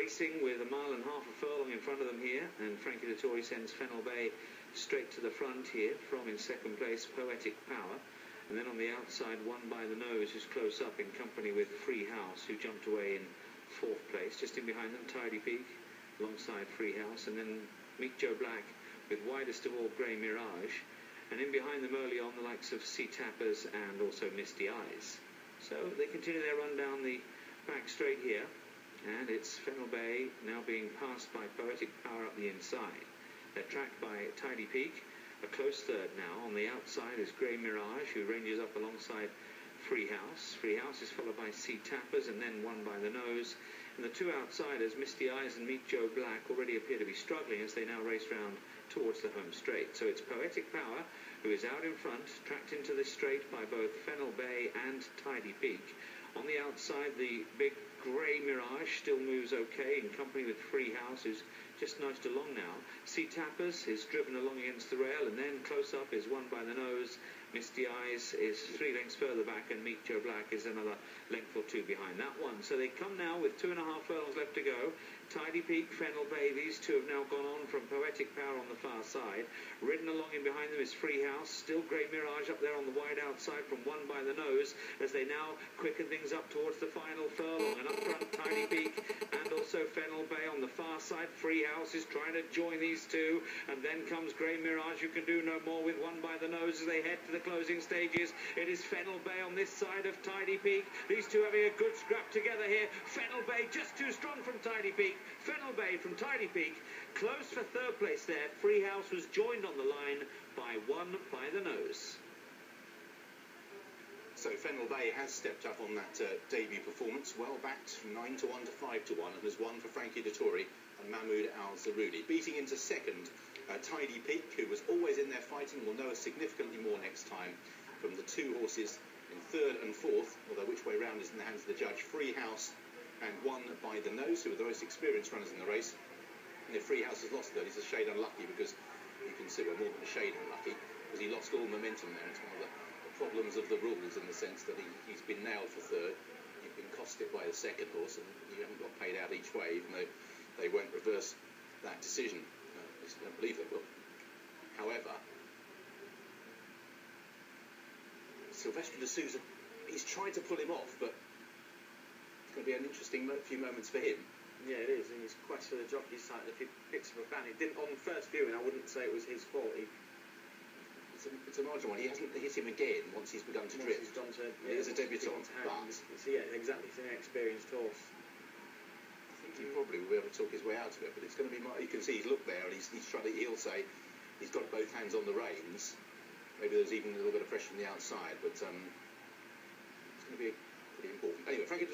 racing with 1.5 miles a furlong in front of them here, and Frankie Dettori sends Fennel Bay straight to the front here from in second place Poetic Power, and then on the outside One by the Nose, who's close up in company with Free House, who jumped away in fourth place. Just in behind them Tidy Peak alongside Free House, and then Meek Joe Black with widest of all Grey Mirage, and in behind them early on the likes of Sea Tappers and also Misty Eyes. So they continue their run down the back straight here, and it's Fennel Bay now being passed by Poetic Power up the inside. They're tracked by Tidy Peak, a close third now. On the outside is Grey Mirage, who ranges up alongside Free House. Free House is followed by Sea Tappers and then One by the Nose. And the two outsiders, Misty Eyes and Meek Joe Black, already appear to be struggling as they now race round towards the home straight. So it's Poetic Power who is out in front, tracked into this straight by both Fennel Bay and Tidy Peak. On the outside, the big Grey Mirage still moves okay in company with Free House, who's just nudged along now. Sea Tappers is driven along against the rail, and then close up is One by the Nose. Misty Eyes is 3 lengths further back, and Meek Joe Black is another length or two behind that one. So they come now with 2.5 furlongs left to go. Tidy Peak, Fennel Bay, these two have now gone on from Poetic Power on the far side. Ridden along in behind them is Free House, still Grey Mirage up there on the wide outside from One by the Nose, as they now quicken things up towards the final furlong. And up front, Tidy Peak and also Fennel Bay on the far side. Free House is trying to join these two, and then comes Grey Mirage, who can do no more with One by the Nose as they head to the closing stages. It is Fennel Bay on this side of Tidy Peak. These two having a good scrap together here. Fennel Bay just too strong from Tidy Peak. Fennel Bay from Tidy Peak close for third place there. Free House was joined on the line by One by the Nose. So Fennel Bay has stepped up on that debut performance, well backed 9-1 to 5-1, and has won for Frankie Dettori and Mahmoud Al-Zarudi. Beating into second, Tidy Peak, who was always in there fighting, will know us significantly more next time. From the two horses in third and fourth, although which way round is in the hands of the judge, Free House and One by the Nose, who are the most experienced runners in the race. And if Free House has lost third, he's a shade unlucky, because you can see, well, more than a shade unlucky, because he lost all momentum there. It's one of the problems of the rules, in the sense that he's been nailed for third, you've been costed by the second horse, and you haven't got paid out each way, even though they won't reverse that decision. I don't believe they will. However, Silvestre de Souza, he's tried to pull him off, but it's going to be an interesting few moments for him. Yeah, it is. In his quest for the jockey's sight, if he picks up a fan, it didn't, on first viewing, I wouldn't say it was his fault. It's a marginal one. He hasn't hit him again once he's begun to drift. He's gone to, he is a debutant, but so yeah, exactly. It's an inexperienced horse. I think he probably will be able to talk his way out of it. But it's going to be. You can see he's looked there, and he's trying to. He'll say he's got both hands on the reins. Maybe there's even a little bit of pressure from the outside, but it's going to be pretty important. Anyway, Frankie